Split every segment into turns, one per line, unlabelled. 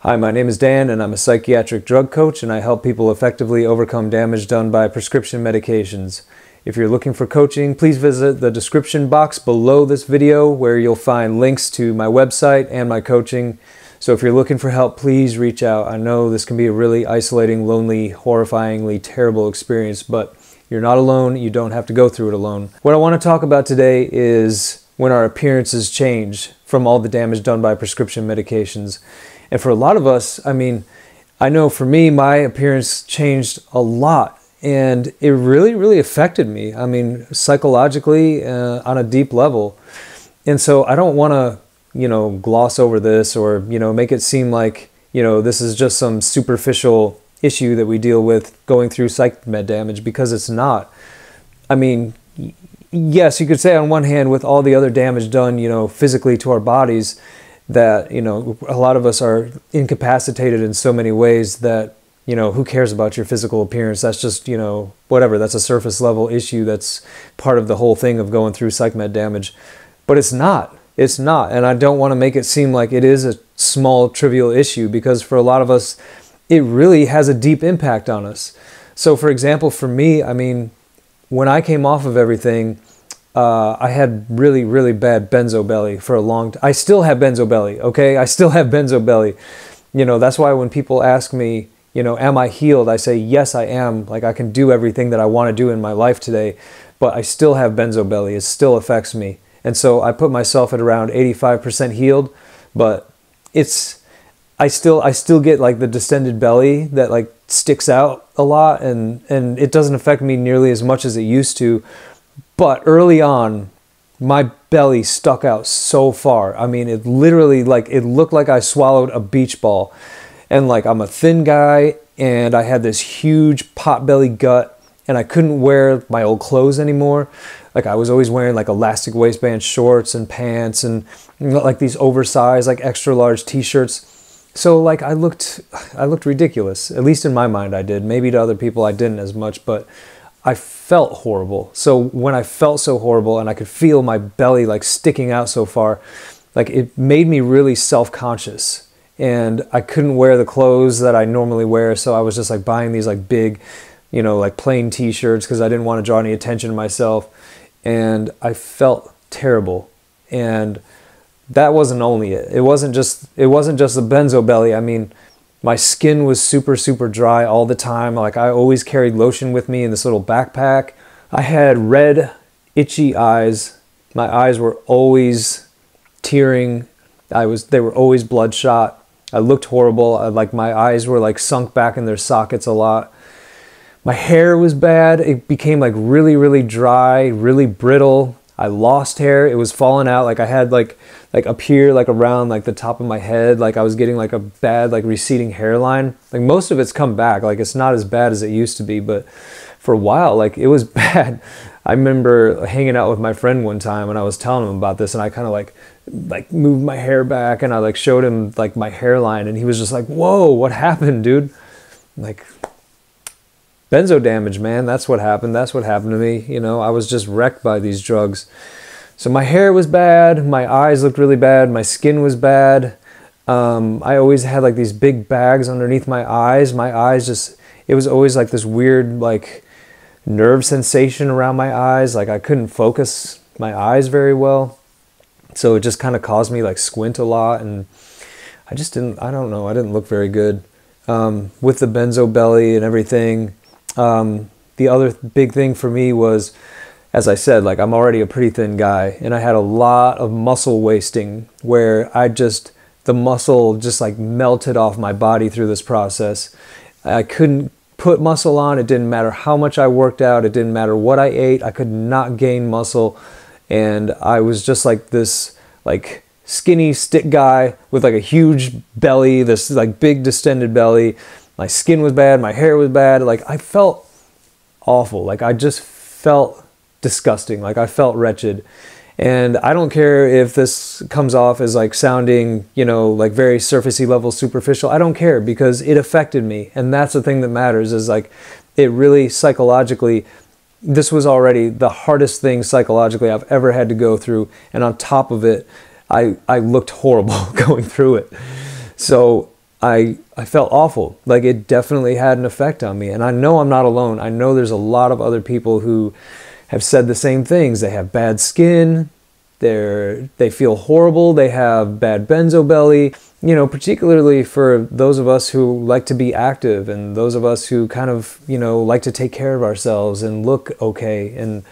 Hi, my name is Dan and I'm a psychiatric drug coach and I help people effectively overcome damage done by prescription medications. If you're looking for coaching, please visit the description box below this video where you'll find links to my website and my coaching. So if you're looking for help, please reach out. I know this can be a really isolating, lonely, horrifyingly terrible experience, but you're not alone. You don't have to go through it alone. What I want to talk about today is when our appearances change from all the damage done by prescription medications. And for a lot of us, I know for me, my appearance changed a lot and it really affected me. Psychologically, on a deep level. And so I don't want to, gloss over this or, make it seem like, this is just some superficial issue that we deal with going through psych med damage, because it's not. Yes, you could say on one hand, with all the other damage done, physically to our bodies, that, a lot of us are incapacitated in so many ways that, who cares about your physical appearance? That's just, whatever, that's a surface level issue. That's part of the whole thing of going through psych med damage. But it's not. It's not. And I don't want to make it seem like it is a small, trivial issue, because for a lot of us, it really has a deep impact on us. So for example, for me, when I came off of everything, I had really bad benzo belly for a long time. I still have benzo belly, okay? I still have benzo belly. That's why when people ask me, am I healed? I say, yes, I am. Like, I can do everything that I want to do in my life today, but I still have benzo belly. It still affects me. And so I put myself at around 85% healed, but I still get like the distended belly that like sticks out a lot, and it doesn't affect me nearly as much as it used to. But early on, my belly stuck out so far. It literally, it looked like I swallowed a beach ball. And I'm a thin guy, and I had this huge pot belly gut, and I couldn't wear my old clothes anymore. I was always wearing elastic waistband shorts and pants and these oversized extra large t-shirts. So I looked ridiculous. At least in my mind I did. Maybe to other people I didn't as much, but I felt horrible. So when I felt so horrible and I could feel my belly sticking out so far, it made me really self-conscious, and I couldn't wear the clothes that I normally wear. So I was just buying these big, plain t-shirts because I didn't want to draw any attention to myself, and I felt terrible. And that wasn't only it. It wasn't just the benzo belly. My skin was super dry all the time. I always carried lotion with me in this little backpack. I had red, itchy eyes. My eyes were always tearing. They were always bloodshot. I looked horrible. My eyes were sunk back in their sockets a lot. My hair was bad. It became really dry, really brittle. I lost hair. It was falling out. I had up here, around the top of my head, I was getting a bad receding hairline. Most of it's come back. It's not as bad as it used to be, but for a while it was bad. I remember hanging out with my friend one time and I was telling him about this, and I kind of moved my hair back and I showed him my hairline, and he was just whoa, what happened, dude? Benzo damage, man. That's what happened. That's what happened to me. I was just wrecked by these drugs. So my hair was bad. My eyes looked really bad. My skin was bad. I always had these big bags underneath my eyes. My eyes it was always this weird nerve sensation around my eyes. I couldn't focus my eyes very well. So it just kind of caused me squint a lot. And I don't know. I didn't look very good with the benzo belly and everything. The other big thing for me was, as I said, I'm already a pretty thin guy, and I had a lot of muscle wasting where the muscle just melted off my body through this process. I couldn't put muscle on. It didn't matter how much I worked out. It didn't matter what I ate. I could not gain muscle. And I was just this skinny stick guy with a huge belly, this big distended belly. My skin was bad. My hair was bad. I felt awful. I just felt disgusting. I felt wretched. And I don't care if this comes off as sounding, very surfacey level, superficial. I don't care, because it affected me. And that's the thing that matters, is it really psychologically, this was already the hardest thing psychologically I've ever had to go through. And on top of it, I looked horrible going through it. So I felt awful. Like, it definitely had an effect on me. And I know I'm not alone. I know there's a lot of other people who have said the same things. They have bad skin, they feel horrible, they have bad benzo belly, you know, particularly for those of us who like to be active and those of us who kind of, you know, like to take care of ourselves and look okay. And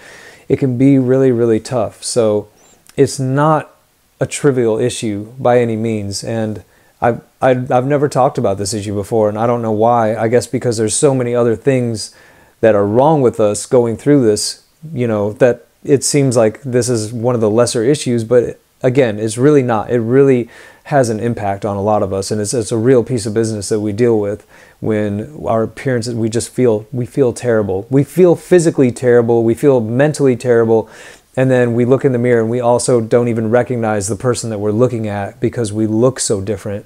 it can be really, really tough. So it's not a trivial issue by any means. And I've never talked about this issue before, and I don't know why. I guess because there's so many other things that are wrong with us going through this, you know, that it seems like this is one of the lesser issues, but again, it's really not. It really has an impact on a lot of us, and it's a real piece of business that we deal with when our appearances, we feel terrible. We feel physically terrible, we feel mentally terrible, and then we look in the mirror and we also don't even recognize the person that we're looking at because we look so different.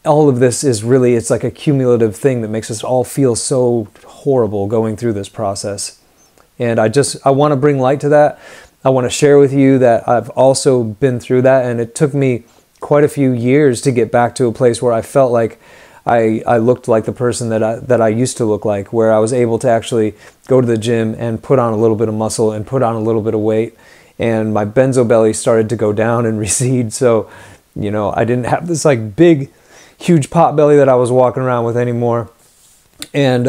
All of this is really, it's like a cumulative thing that makes us all feel so horrible going through this process. And I want to bring light to that. I want to share with you that I've also been through that, and it took me quite a few years to get back to a place where I felt like I looked like the person that I used to look like, where I was able to actually go to the gym and put on a little bit of muscle and put on a little bit of weight, and my benzo belly started to go down and recede. So, you know, I didn't have this like big, huge pot belly that I was walking around with anymore. And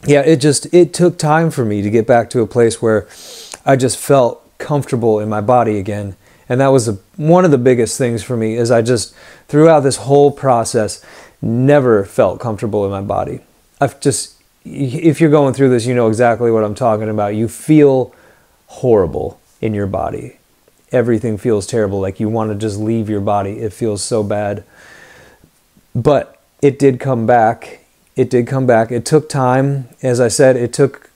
yeah, it took time for me to get back to a place where I just felt comfortable in my body again. And that was one of the biggest things for me, is I just, throughout this whole process, never felt comfortable in my body. If you're going through this, you know exactly what I'm talking about. You feel horrible in your body. Everything feels terrible, like you want to just leave your body. It feels so bad. But it did come back. It did come back. It took time. As I said, it took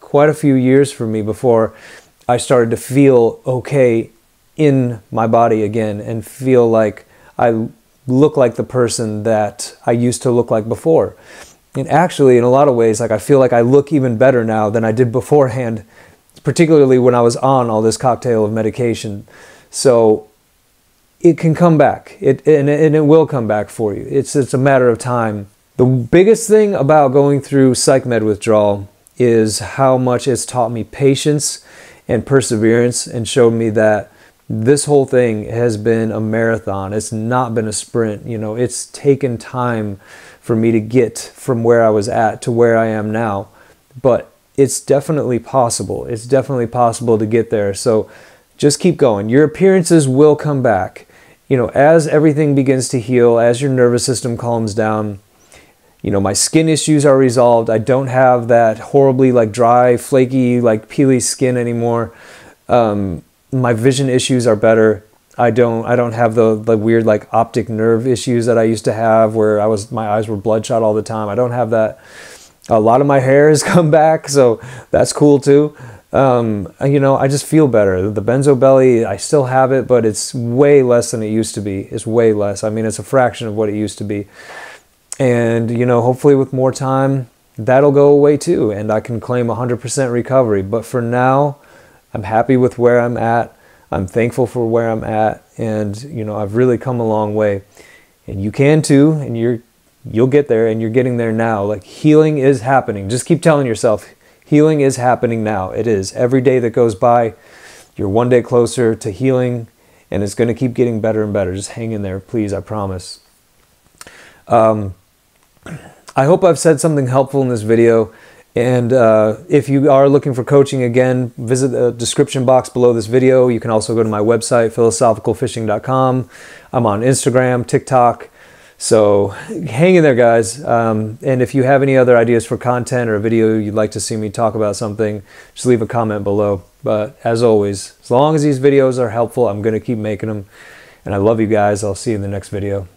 quite a few years for me before I started to feel okay in my body again and feel like I look like the person that I used to look like before. And actually, in a lot of ways, like I feel like I look even better now than I did beforehand, particularly when I was on all this cocktail of medication. So it can come back, and it will come back for you. It's a matter of time. The biggest thing about going through psych med withdrawal is how much it's taught me patience and perseverance, and showed me that this whole thing has been a marathon. It's not been a sprint. You know, it's taken time for me to get from where I was at to where I am now. But it's definitely possible. It's definitely possible to get there. So just keep going. Your appearances will come back. You know, as everything begins to heal, as your nervous system calms down, you know, my skin issues are resolved. I don't have that horribly like dry, flaky, like peely skin anymore. My vision issues are better. I don't have the weird like optic nerve issues that I used to have, where my eyes were bloodshot all the time. I don't have that. A lot of my hair has come back, so that's cool too. You know, I just feel better. The benzo belly, I still have it, but it's way less than it used to be. It's way less. I mean, it's a fraction of what it used to be. And, you know, hopefully with more time, that'll go away too, and I can claim 100% recovery. But for now, I'm happy with where I'm at. I'm thankful for where I'm at, and, you know, I've really come a long way. And you can too, and you'll get there, and you're getting there now. Like, healing is happening. Just keep telling yourself, healing is happening now. It is. Every day that goes by, you're one day closer to healing, and it's going to keep getting better and better. Just hang in there, please, I promise. I hope I've said something helpful in this video, and if you are looking for coaching, again, visit the description box below this video. You can also go to my website, philosophicalfishing.com. I'm on Instagram, TikTok, so hang in there, guys. And if you have any other ideas for content or a video you'd like to see me talk about something, just leave a comment below. But as always, as long as these videos are helpful, I'm going to keep making them, and I love you guys. I'll see you in the next video.